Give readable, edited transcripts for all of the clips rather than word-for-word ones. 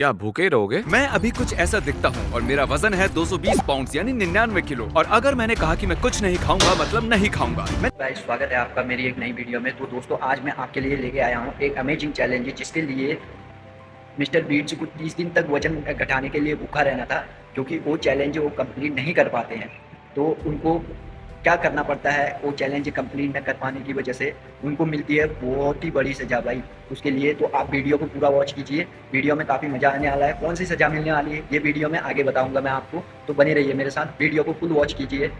क्या भूखे रहोगे? मैं अभी कुछ ऐसा दिखता हूँ और मेरा वजन है 220 पाउंड यानी 99 किलो। और अगर मैंने कहा कि मैं कुछ नहीं खाऊंगा मतलब नहीं खाऊंगा। स्वागत है आपका मेरी एक नई वीडियो में। तो दोस्तों आज मैं आपके लिए लेके आया हूँ एक अमेजिंग चैलेंज जिसके लिए मिस्टर बीट्स को 30 दिन तक वजन घटाने के लिए भूखा रहना था, क्योंकि वो चैलेंज वो कंप्लीट नहीं कर पाते हैं। तो उनको क्या करना पड़ता है, वो चैलेंज कंप्लीट न कर पाने की वजह से उनको मिलती है बहुत ही बड़ी सज़ा भाई उसके लिए। तो आप वीडियो को पूरा वॉच कीजिए, वीडियो में काफ़ी मज़ा आने वाला है। कौन सी सज़ा मिलने वाली है ये वीडियो में आगे बताऊंगा मैं आपको, तो बने रहिए मेरे साथ, वीडियो को फुल वॉच कीजिए।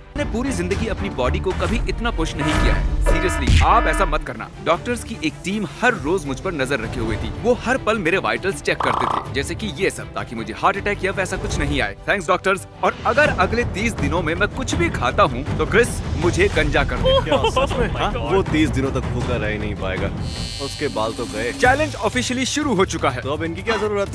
मैंने पूरी जिंदगी अपनी बॉडी को कभी इतना पुश नहीं किया है। सीरियसली आप ऐसा मत करना। डॉक्टर्स की एक टीम हर रोज मुझ पर नजर रखे हुए थी। वो हर पल मेरे वाइटल्स चेक करते थे, जैसे कि ये सब, ताकि मुझे हार्ट अटैक या वैसा कुछ नहीं आए। Thanks doctors. और अगर अगले 30 दिनों में मैं कुछ भी खाता हूँ तो क्रिस मुझे गंजा कर दे। क्या सच में? वो 30 दिनों तक भूखा रह ही नहीं पाएगा, उसके बाल तो गए। चैलेंज ऑफिशियली शुरू हो चुका है। तो अब इनकी क्या जरूरत?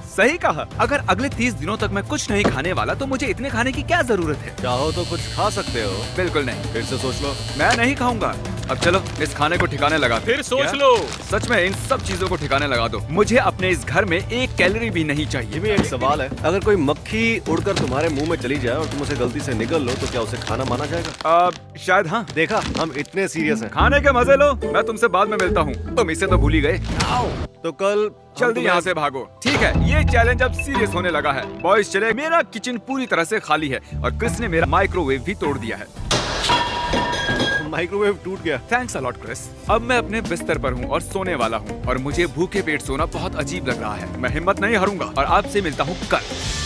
सही कहा। अगर अगले 30 दिनों तक मैं कुछ नहीं खाने वाला तो मुझे इतने खाने की क्या जरूरत है? चाहो तो कुछ खा सकते हो। बिल्कुल नहीं। फिर से सोच लो। मैं नहीं खाऊंगा। अब चलो इस खाने को ठिकाने लगा दो। फिर सोच लो। सच में इन सब चीजों को ठिकाने लगा दो। मुझे अपने इस घर में 1 कैलोरी भी नहीं चाहिए। ये भी एक सवाल है, अगर कोई मक्खी उड़कर तुम्हारे मुंह में चली जाए और तुम उसे गलती से निगल लो तो क्या उसे खाना माना जाएगा? शायद हाँ। देखा, हम इतने सीरियस हैं। खाने के मजे लो, मैं तुमसे बाद में मिलता हूँ। तुम इसे तो भूल ही गए। तो कल जल्दी यहाँ से भागो। ठीक है, ये चैलेंज अब सीरियस होने लगा है। बॉयज चले, मेरा किचन पूरी तरह से खाली है और क्रिस ने मेरा माइक्रोवेव भी तोड़ दिया है। माइक्रोवेव टूट गया। Thanks a lot Chris. अब मैं अपने बिस्तर पर हूँ और सोने वाला हूँ और मुझे भूखे पेट सोना बहुत अजीब लग रहा है। मैं हिम्मत नहीं हारूंगा और आपसे मिलता हूँ कल।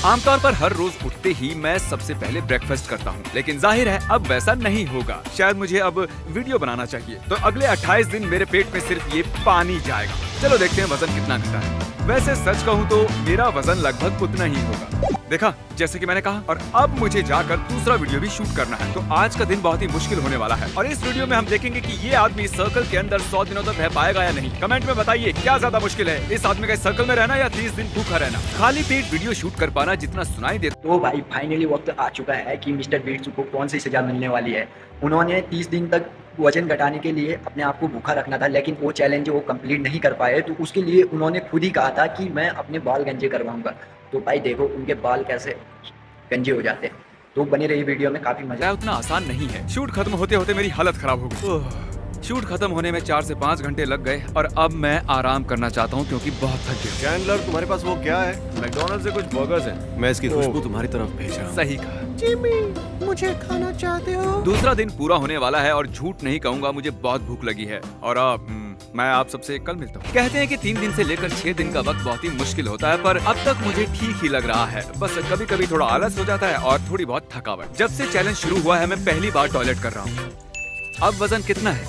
आमतौर पर हर रोज उठते ही मैं सबसे पहले ब्रेकफास्ट करता हूँ, लेकिन जाहिर है अब वैसा नहीं होगा। शायद मुझे अब वीडियो बनाना चाहिए। तो अगले 28 दिन मेरे पेट में सिर्फ ये पानी जाएगा। चलो देखते हैं वजन कितना घटा है। वैसे सच कहूँ तो मेरा वजन लगभग उतना ही होगा। देखा, जैसे कि मैंने कहा। और अब मुझे जाकर दूसरा वीडियो भी शूट करना है। तो आज का दिन बहुत ही मुश्किल होने वाला है और इस वीडियो में हम देखेंगे कि ये आदमी सर्कल के अंदर 100 दिनों तक रह पाएगा या नहीं। कमेंट में बताइए क्या ज्यादा मुश्किल है, इस आदमी का इस सर्कल में रहना या 30 दिन भूखा रहना। खाली पेट वीडियो शूट कर पाना जितना सुनाई देता। तो भाई फाइनली वक्त आ चुका है कि मिस्टर बीट्स को कौन सी सज़ा मिलने वाली है। उन्होंने 30 दिन तक वजन घटाने के लिए अपने आप को भूखा रखना था, लेकिन वो चैलेंज वो कंप्लीट नहीं कर पाए। तो उसके लिए उन्होंने खुद ही कहा था कि मैं अपने बाल गंजे करवाऊंगा। तो भाई देखो उनके बाल कैसे गंजे हो जाते हैं। तो बने रही वीडियो में, काफी मजा। उतना आसान नहीं है। शूट खत्म होते होते मेरी हालत खराब हो गई। शूट खत्म होने में 4 से 5 घंटे लग गए और अब मैं आराम करना चाहता हूँ क्योंकि बहुत थक गया। चैंडलर, तुम्हारे पास वो क्या है? मैकडॉनल्ड्स से कुछ बर्गर्स हैं। मैं इसकी खुशबू तुम्हारी तरफ भेज रहा हूँ। सही कहा। जिमी, मुझे खाना चाहते हो? दूसरा दिन पूरा होने वाला है और झूठ नहीं कहूँगा, मुझे बहुत भूख लगी है। और अब मैं आप सबसे कल मिलता हूँ। कहते हैं कि 3 दिन से लेकर 6 दिन का वक्त बहुत ही मुश्किल होता है, पर अब तक मुझे ठीक ही लग रहा है। बस कभी कभी थोड़ा आलस हो जाता है और थोड़ी बहुत थकावट। जब से चैलेंज शुरू हुआ है मैं पहली बार टॉयलेट कर रहा हूँ। अब वजन कितना है?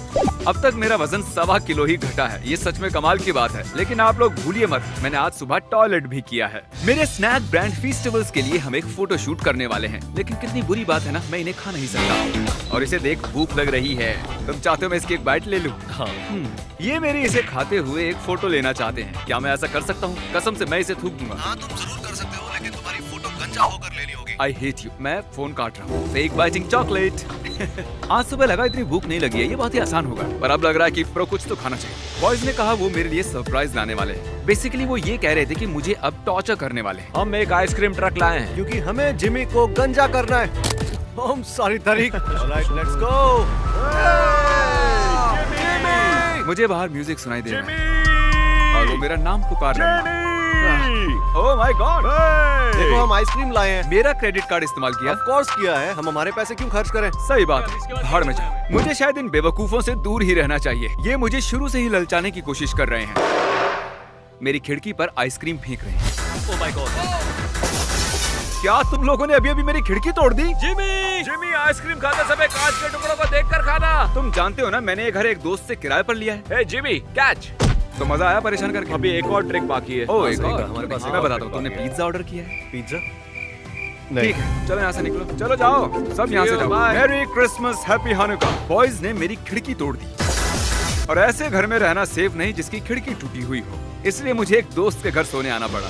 अब तक मेरा वजन 1.25 किलो ही घटा है। ये सच में कमाल की बात है। लेकिन आप लोग भूलिए मत, मैंने आज सुबह टॉयलेट भी किया है। मेरे स्नैक ब्रांड फीस्टिवल्स के लिए हम एक फोटो शूट करने वाले हैं, लेकिन कितनी बुरी बात है ना, मैं इन्हें खा नहीं सकता और इसे देख भूख लग रही है। तुम चाहते हो मैं इसकी एक बाइट ले लूं? हाँ। ये मेरी इसे खाते हुए एक फोटो लेना चाहते हैं। क्या मैं ऐसा कर सकता हूँ? कसम से मैं इसे थूक दूंगा। हाँ, तुम जरूर कर सकते हो, लेकिन तुम्हारी फोटो गंजा होकर लेनी होगी। आई हेट यू। मैं फोन काट रहा हूँ। Fake biting chocolate. आज सुबह लगा इतनी भूख नहीं लगी है, ये बहुत ही आसान होगा, पर अब लग रहा है कि प्रो कुछ तो खाना चाहिए। बॉयज ने कहा वो मेरे लिए सरप्राइज लाने वाले हैं। बेसिकली वो ये कह रहे थे कि मुझे अब टॉर्चर करने वाले हैं। हम एक आइसक्रीम ट्रक लाए हैं क्योंकि हमें जिमी को गंजा करना है। हम सारी तारीख। Alright, let's go. मुझे बाहर म्यूजिक सुनाई दे रहा है और वो मेरा नाम पुकार रहे हैं। Oh my God! देखो, हम आइसक्रीम लाए हैं। मेरा क्रेडिट कार्ड इस्तेमाल किया। ऑफ कोर्स किया है, हम हमारे पैसे क्यों खर्च करें? सही बात है, भाड़ में जाओ। मुझे शायद इन बेवकूफों से दूर ही रहना चाहिए। ये मुझे शुरू से ही ललचाने की कोशिश कर रहे हैं। मेरी खिड़की पर आइसक्रीम फेंक रहे हैं। Oh my God! क्या तुम लोगों ने अभी अभी मेरी खिड़की तोड़ दी? जिमी आइसक्रीम खाते समय कांच के टुकड़ों को देखकर खाना। तुम जानते हो ना, मैंने ये घर एक दोस्त से किराए पर लिया है। हे जिमी, कैच! तो मजा आया परेशान करके? अभी एक और ट्रिक बाकी है। ओह, एक सही और? कहा, हमारे पास मैं बताता हूँ। तुमने पिज्जा ऑर्डर किया है? पिज्जा? ठीक है, चलो यहाँ से निकलो। चलो जाओ, सब यहाँ से जाओ। Merry Christmas, happy हानुका। बॉयज ने मेरी खिड़की तोड़ दी और ऐसे घर में रहना सेफ नहीं जिसकी खिड़की टूटी हुई हो, इसलिए मुझे एक दोस्त के घर सोने आना पड़ा।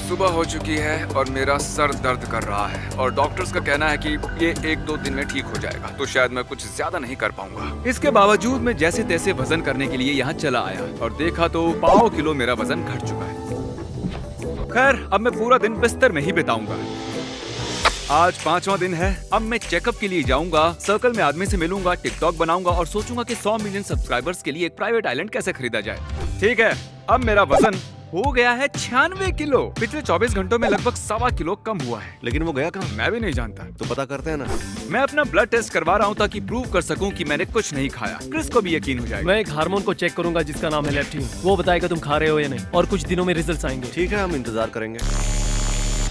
सुबह हो चुकी है और मेरा सर दर्द कर रहा है और डॉक्टर्स का कहना है कि ये 1-2 दिन में ठीक हो जाएगा, तो शायद मैं कुछ ज्यादा नहीं कर पाऊंगा। इसके बावजूद मैं जैसे तैसे वजन करने के लिए यहाँ चला आया और देखा तो 5 किलो मेरा वजन घट चुका है। खैर, अब मैं पूरा दिन बिस्तर में ही बिताऊंगा। आज 5वां दिन है। अब मैं चेकअप के लिए जाऊंगा, सर्कल में आदमी से मिलूंगा, टिकटॉक बनाऊंगा और सोचूंगा कि 100 मिलियन सब्सक्राइबर्स के लिए एक प्राइवेट आइलैंड कैसे खरीदा जाए। ठीक है, अब मेरा वजन हो गया है 96 किलो। पिछले 24 घंटों में लगभग 1.25 किलो कम हुआ है। लेकिन वो गया कहाँ? मैं भी नहीं जानता। तो पता करते हैं ना। मैं अपना ब्लड टेस्ट करवा रहा हूँ ताकि प्रूव कर सकूं कि मैंने कुछ नहीं खाया। क्रिस को भी यकीन हो जाएगा। मैं एक हार्मोन को चेक करूंगा जिसका नाम है लेप्टिन। वो बताएगा तुम खा रहे हो या नहीं, और कुछ दिनों में रिजल्ट आएंगे। ठीक है, हम इंतजार करेंगे।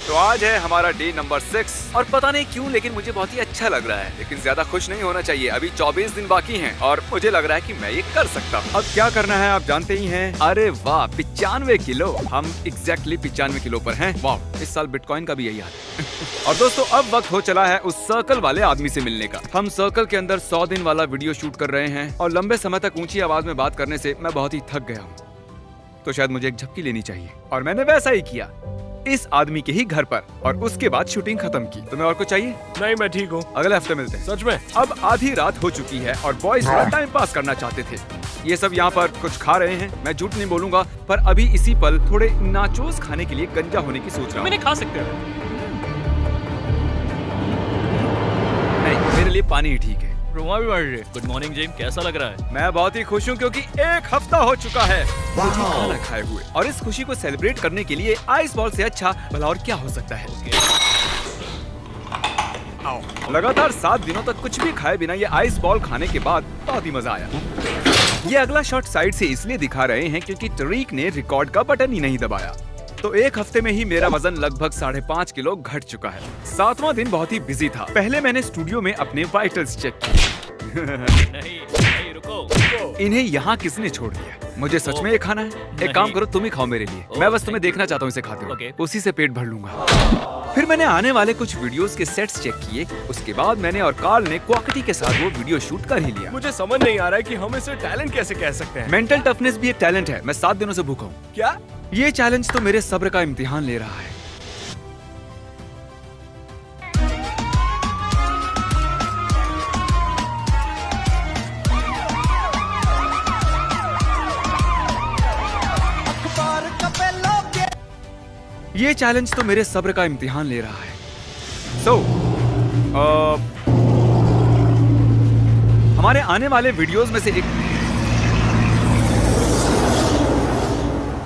तो आज है हमारा डे नंबर 6 और पता नहीं क्यों लेकिन मुझे बहुत ही अच्छा लग रहा है, लेकिन ज्यादा खुश नहीं होना चाहिए। अभी 24 दिन बाकी हैं और मुझे लग रहा है कि मैं ये कर सकता हूँ। अब क्या करना है आप जानते ही हैं। अरे वाह, 95 किलो। हम एग्जैक्टली 95 किलो पर हैं। वाह, इस साल बिटकॉइन का भी यही हाल है। और दोस्तों, अब वक्त हो चला है उस सर्कल वाले आदमी से मिलने का। हम सर्कल के अंदर 100 दिन वाला वीडियो शूट कर रहे हैं और लंबे समय तक ऊंची आवाज में बात करने से मैं बहुत ही थक गया हूँ, तो शायद मुझे एक झपकी लेनी चाहिए। और मैंने वैसा ही किया, इस आदमी के ही घर पर, और उसके बाद शूटिंग खत्म की। तुम्हें और कुछ चाहिए? नहीं, मैं ठीक हूँ। अगले हफ्ते मिलते हैं। सच में? अब आधी रात हो चुकी है और बॉयज थोड़ा टाइम पास करना चाहते थे। ये सब यहाँ पर कुछ खा रहे हैं। मैं झूठ नहीं बोलूंगा, पर अभी इसी पल थोड़े नाचोस खाने के लिए गंजा होने की सोच रहा हूँ। मैंने खा सकते हो। नहीं, मेरे लिए पानी ही ठीक है। रुमा भी बढ़ रही है। गुड मॉर्निंग जिम, कैसा लग रहा है? मैं बहुत ही खुश हूँ क्योंकि 1 हफ्ता हो चुका है मुझे खाना खाए हुए, और इस खुशी को सेलिब्रेट करने के लिए आइस बॉल से अच्छा भला और क्या हो सकता है। लगातार 7 दिनों तक कुछ भी खाए बिना ये आइस बॉल खाने के बाद बहुत ही मजा आया। ये अगला शॉट साइड से इसलिए दिखा रहे हैं क्योंकि तरीक ने रिकॉर्ड का बटन ही नहीं दबाया। तो 1 हफ्ते में ही मेरा वजन लगभग 5.5 किलो घट चुका है। 7वां दिन बहुत ही बिजी था। पहले मैंने स्टूडियो में अपने वाइटल्स चेक किए। नहीं, रुको। इन्हें यहाँ किसने छोड़ दिया? मुझे सच में ये खाना है? एक काम करो, तुम ही खाओ मेरे लिए। मैं बस तुम्हें देखना चाहता हूँ इसे खाते हुए। उसी से पेट भर लूंगा। फिर मैंने आने वाले कुछ वीडियोस के सेट्स चेक किए। उसके बाद मैंने और कार्ल ने क्वालिटी के साथ वो वीडियो शूट कर ही लिया। मुझे समझ नहीं आ रहा है कि हम इसे टैलेंट कैसे कह सकते हैं। मेंटल टफनेस भी एक टैलेंट है। मैं 7 दिनों से भूखा हूँ। क्या? ये चैलेंज तो मेरे सब्र का इम्तिहान ले रहा है। ये चैलेंज तो मेरे सब्र का इम्तिहान ले रहा है। हमारे आने वाले वीडियोस में से एक,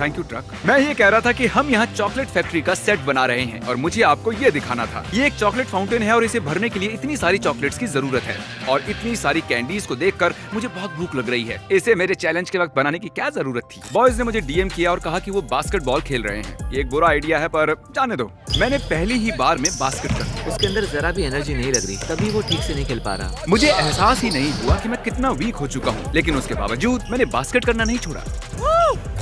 थैंक यू ट्रक। मैं ये कह रहा था कि हम यहाँ चॉकलेट फैक्ट्री का सेट बना रहे हैं और मुझे आपको ये दिखाना था। ये एक चॉकलेट फाउंटेन है और इसे भरने के लिए इतनी सारी चॉकलेट्स की जरूरत है और इतनी सारी कैंडीज को देखकर मुझे बहुत भूख लग रही है। इसे मेरे चैलेंज के वक्त बनाने की क्या जरूरत थी? बॉयज ने मुझे डीएम किया और कहा कि वो बास्केटबॉल खेल रहे हैं। ये एक बुरा आइडिया है, पर जाने दो। मैंने पहली ही बार में बास्केट कर दिया। उसके अंदर जरा भी एनर्जी नहीं लग रही, तभी वो ठीक से नहीं खेल पा रहा। मुझे एहसास ही नहीं हुआ कि मैं कितना वीक हो चुका हूँ, लेकिन उसके बावजूद मैंने बास्केट करना नहीं छोड़ा।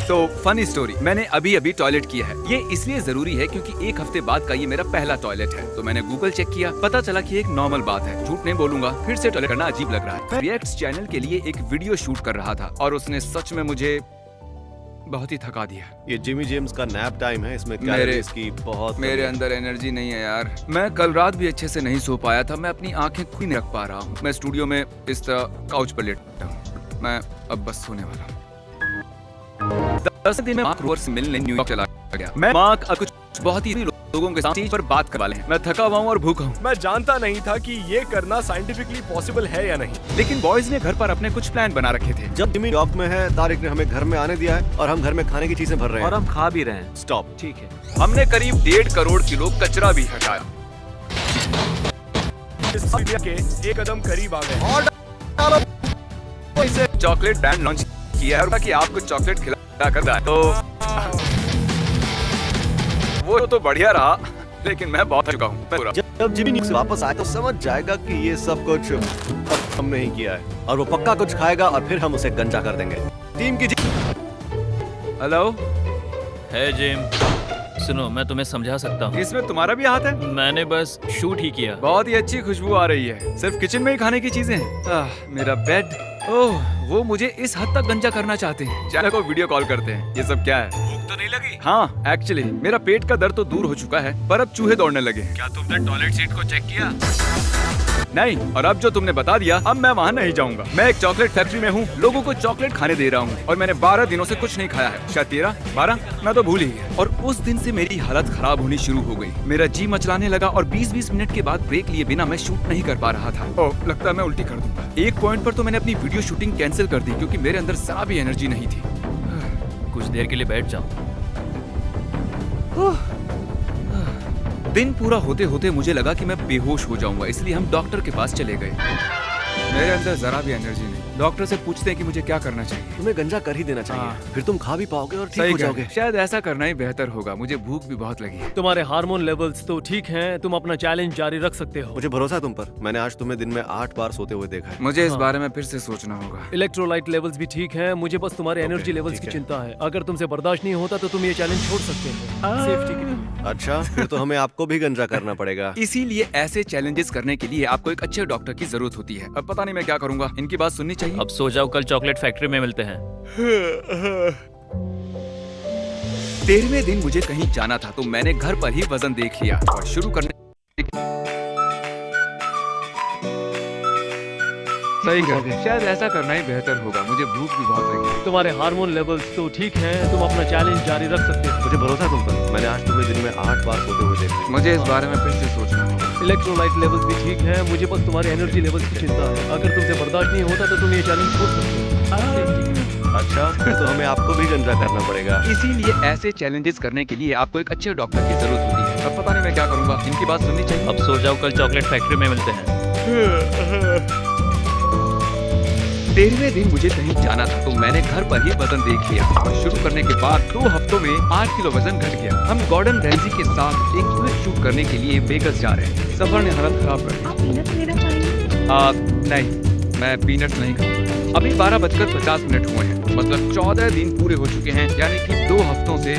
तो फनी स्टोरी, मैंने अभी टॉयलेट किया है। ये इसलिए जरूरी है क्योंकि 1 हफ्ते बाद का ये मेरा पहला टॉयलेट है। तो मैंने गूगल चेक किया, पता चला कि एक नॉर्मल बात है। झूठ नहीं बोलूंगा, फिर से टॉयलेट करना अजीब लग रहा है। मैं रिएक्ट्स चैनल के लिए एक वीडियो शूट कर रहा था और उसने सच में मुझे बहुत ही थका दिया। ये जिमी जेम्स का नैप टाइम है, इसमें कैलोरीज की बहुत मेरे अंदर एनर्जी नहीं है यार। मैं कल रात भी अच्छे से नहीं सो पाया था। मैं अपनी आंखें खुली नहीं रख पा रहा हूँ। मैं स्टूडियो में इस तरह काउच पर लेटा हूँ। मैं अब बस सोने वाला हूँ। 10 दिन में मार्क रोवर से मिलने न्यूयॉर्क चला गया। मैं मार्क कुछ बहुत ही लोगों के साथ स्टेज पर बात करने वाले हैं। मैं थका हुआ हूँ और भूखा हूँ। मैं जानता नहीं था कि ये करना साइंटिफिकली पॉसिबल है या नहीं। लेकिन बॉयज ने घर पर अपने कुछ प्लान बना रखे थे। जब जिमी न्यूयॉर्क में है, तारिक ने हमें घर में आने दिया है और हम घर में खाने की चीजें भर रहे हैं। और हम खा भी रहे हैं। स्टॉप। ठीक है। हमने करीब 1.5 करोड़ किलो कचरा भी हटाया। इस वीडियो के एक कदम करीब आ गए। और इसे चॉकलेट ब्रांड लॉन्च किया है कि आपको चॉकलेट खिला कर रहा है। तो वो तो बढ़िया रहा, लेकिन मैं बहुत थका हूँ। जब जिमी न्यूयॉर्क से वापस आए तो समझ जाएगा कि ये सब कुछ हमने ही किया है और वो पक्का कुछ खाएगा और फिर हम उसे गंजा कर देंगे। टीम की हेलो, है जिम, सुनो मैं तुम्हें समझा सकता हूँ। इसमें तुम्हारा भी हाथ है? मैंने बस शूट ही किया। बहुत ही अच्छी खुशबू आ रही है। सिर्फ किचन में ही खाने की चीजें हैं। मेरा बेड, ओह वो मुझे इस हद तक गंजा करना चाहते हैं। चैनल को वीडियो कॉल करते हैं। ये सब क्या है? तो नहीं लगी? हाँ एक्चुअली मेरा पेट का दर्द तो दूर हो चुका है, पर अब चूहे दौड़ने लगे। क्या तुमने टॉयलेट सीट को चेक किया? नहीं, और अब जो तुमने बता दिया अब मैं वहाँ नहीं जाऊंगा। मैं एक चॉकलेट फैक्ट्री में हूँ, लोगों को चॉकलेट खाने दे रहा हूँ और मैंने 12 दिनों से कुछ नहीं खाया है। शायद 13-12, मैं तो भूल ही गया। और उस दिन से मेरी हालत खराब होनी शुरू हो गई। मेरा जी मचलाने लगा और 20-20 मिनट के बाद ब्रेक लिए बिना मैं शूट नहीं कर पा रहा था। ओह, लगता है मैं उल्टी कर दूंगा। एक पॉइंट पर तो मैंने अपनी वीडियो शूटिंग कैंसिल कर दी क्योंकि मेरे अंदर जरा भी एनर्जी नहीं थी। कुछ देर के लिए बैठ जाओ। दिन पूरा होते होते मुझे लगा कि मैं बेहोश हो जाऊंगा, इसलिए हम डॉक्टर के पास चले गए। मेरे अंदर जरा भी एनर्जी नहीं। डॉक्टर से पूछते हैं कि मुझे क्या करना चाहिए। तुम्हें गंजा कर ही देना चाहिए, फिर तुम खा भी पाओगे और ठीक सही हो कहा। जाओगे। शायद ऐसा करना ही बेहतर होगा। मुझे भूख भी बहुत लगी है। तुम्हारे हार्मोन लेवल्स तो ठीक हैं, तुम अपना चैलेंज जारी रख सकते हो। मुझे भरोसा है तुम पर। मैंने आज तुम्हें दिन में 8 बार सोते हुए देखा है। मुझे इस बारे में फिर से सोचना होगा। इलेक्ट्रोलाइट लेवल्स भी ठीक हैं, मुझे बस तुम्हारे एनर्जी लेवल्स की ठीक है। चिंता है। अगर तुमसे बर्दाश्त नहीं होता तो तुम ये चैलेंज छोड़ सकते हो, सेफ्टी के लिए। अच्छा, फिर तो हमें आपको भी गंजा करना पड़ेगा। इसीलिए ऐसे चैलेंजेस करने के लिए आपको एक अच्छे डॉक्टर की जरूरत होती है। अब पता नहीं मैं क्या करूंगा, इनकी बात सुननी चाहिए। अब सो जाओ, कल चॉकलेट फैक्ट्री में मिलते हैं। 13वें दिन मुझे कहीं जाना था तो मैंने घर पर ही वजन देख लिया और शुरू करने। सही कहा, शायद ऐसा करना ही बेहतर होगा। मुझे भूख भी बहुत लगी है। तुम्हारे हार्मोन लेवल्स तो ठीक हैं, तुम अपना चैलेंज जारी रख सकते हो। मुझे भरोसा है तुम पर। मैंने आज तुम्हें दिन में 8 बार सोते हुए देखा है। मुझे इस बारे में फिर से सोचना होगा। इलेक्ट्रोलाइट लेवल्स भी ठीक हैं, मुझे बस तुम्हारे एनर्जी लेवल्स की चिंता है। अगर तुमसे बर्दाश्त नहीं होता तो तुम ये चैलेंज छोड़ सकते हो, सेफ्टी के लिए। अच्छा, फिर तो हमें आपको भी गंजा करना पड़ेगा। इसीलिए ऐसे चैलेंजेस करने के लिए आपको एक अच्छे डॉक्टर की जरूरत होती है। अब पता नहीं मैं क्या करूंगा, इनकी बात सुननी चाहिए। अब सो जाओ, कल चॉकलेट फैक्ट्री में मिलते हैं। 13वें दिन मुझे कहीं जाना था तो मैंने घर पर ही वजन देख लिया और शुरू करने के बाद 2 हफ्तों में 8 किलो वजन घट गया। हम गॉर्डन रैमजी के साथ एक क्विज शूट करने के लिए वेगस जा रहे हैं। सफर ने हालत खराब कर दी। आप पीनट लेना चाहेंगे? नहीं, मैं पीनट नहीं खाऊंगा। अभी 12:50 हुए हैं, मतलब 14 दिन पूरे हो चुके हैं, यानी कि 2 हफ्तों से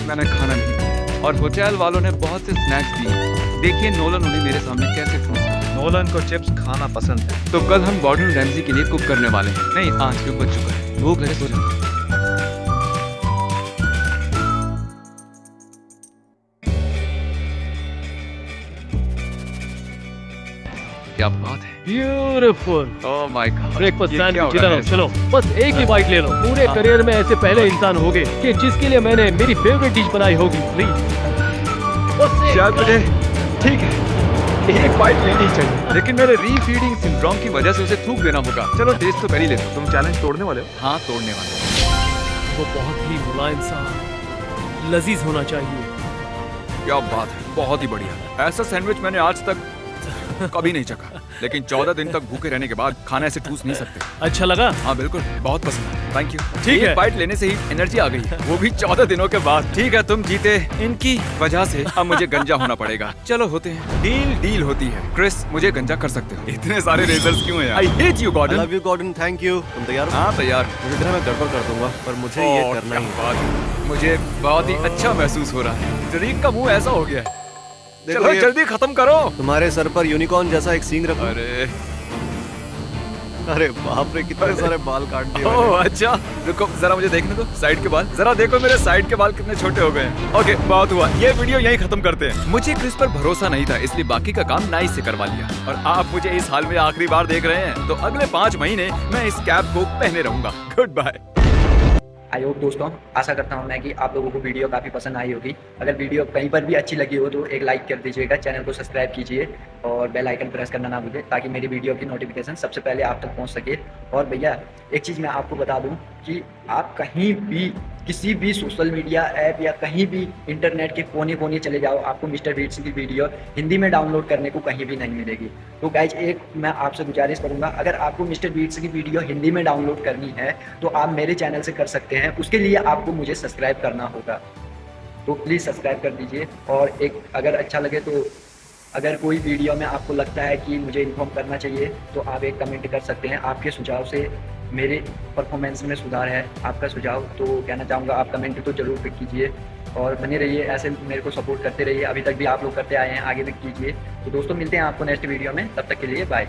मैंने खाना नहीं खाया। और होटल वालों ने बहुत से स्नैक्स दिए। देखिए नोलन उन्हें मेरे सामने कैसे ठूस रहा है। नोलन को चिप्स खाना पसंद है। तो कल हम गॉर्डन रैमजी के लिए कुक करने वाले हैं। नहीं, आज क्यों बच चुका है। भूख लगे सो जाओ। क्या बात है। Beautiful. Oh my God. Breakfast ये क्या सैंडविच हो रहा इधर है? आओ, चलो बस एक ही बाइट ले लो। पूरे करियर में ऐसे पहले इंसान होगे कि जिसके लिए मैंने मेरी फेवरेट डिश बनाई होगी। प्लीज शायद मुझे ठीक है एक बाइट लेनी चाहिए, लेकिन मेरे रीफीडिंग सिंड्रोम की वजह से उसे थूक देना होगा। चलो टेस्ट तो कर ही लेते हो। तुम चैलेंज तोड़ने वाले हो? हाँ, तोड़ने वाला। वो बहुत ही मुलायम सा लजीज होना चाहिए। क्या बात है, बहुत ही बढ़िया। ऐसा सैंडविच मैंने आज तक कभी नहीं चखा, लेकिन 14 दिन तक भूखे रहने के बाद खाना ऐसे ठूस नहीं सकते। अच्छा लगा? हाँ बिल्कुल, बहुत पसंद है। Thank you. ठीक है। एक बाइट लेने से ही एनर्जी आ गई है, वो भी 14 दिनों के बाद। ठीक है, तुम जीते। इनकी वजह से अब मुझे गंजा होना पड़ेगा। चलो होते हैं। डील होती है। क्रिस, मुझे गंजा कर सकते हो। इतने सारे रेजर्स क्यों हैं? I hate you I Gordon. love you, Gordon. Thank you. तुम तैयार हो? हाँ तैयार। मुझे मैं गड़बड़ कर दूंगा, पर मुझे ये ओह, करना क्या ही है। बात है। मुझे बहुत ही अच्छा महसूस हो रहा है। तरीक का मुंह ऐसा हो गया है। देखो चलो ये- जल्दी खत्म करो। तुम्हारे सर पर यूनिकॉर्न जैसा एक सींग रखो। अरे अरे बाप रे, कितने सारे बाल काट दिए ओह मैंने। अच्छा, रुको जरा मुझे देखने दो साइड के बाल। जरा देखो मेरे साइड के बाल कितने छोटे हो गए हैं। ओके, बहुत हुआ। ये वीडियो यहीं खत्म करते हैं। मुझे क्रिस पर भरोसा नहीं था, इसलिए बाकी का काम नाइस से करवा लिया। और आप मुझे इस हाल में आखिरी बार देख रहे हैं, तो अगले 5 महीने मैं इस कैप को पहने रहूंगा। Good bye. आई होप दोस्तों, आशा करता हूँ मैं कि आप लोगों को वीडियो काफ़ी पसंद आई होगी। अगर वीडियो कहीं पर भी अच्छी लगी हो तो एक लाइक कर दीजिएगा, चैनल को सब्सक्राइब कीजिए और बेल आइकन प्रेस करना ना भूलिए, ताकि मेरी वीडियो की नोटिफिकेशन सबसे पहले आप तक पहुँच सके। और भैया एक चीज़ मैं आपको बता दूँ कि आप कहीं भी किसी भी सोशल मीडिया ऐप या कहीं भी इंटरनेट के कोने कोने चले जाओ, आपको मिस्टर बीट्स की वीडियो हिंदी में डाउनलोड करने को कहीं भी नहीं मिलेगी। तो गाइज एक मैं आपसे गुजारिश करूंगा, अगर आपको मिस्टर बीट्स की वीडियो हिंदी में डाउनलोड करनी है तो आप मेरे चैनल से कर सकते हैं। उसके लिए आपको मुझे सब्सक्राइब करना होगा, तो प्लीज़ सब्सक्राइब कर दीजिए। और एक अगर अच्छा लगे तो अगर कोई वीडियो में आपको लगता है कि मुझे इन्फॉर्म करना चाहिए तो आप एक कमेंट कर सकते हैं। आपके सुझाव से मेरे परफॉर्मेंस में सुधार है। आपका सुझाव तो कहना चाहूँगा, आप कमेंट तो ज़रूर पिक कीजिए और बने रहिए ऐसे, मेरे को सपोर्ट करते रहिए। अभी तक भी आप लोग करते आए हैं, आगे भी कीजिए। तो दोस्तों मिलते हैं आपको नेक्स्ट वीडियो में, तब तक के लिए बाय।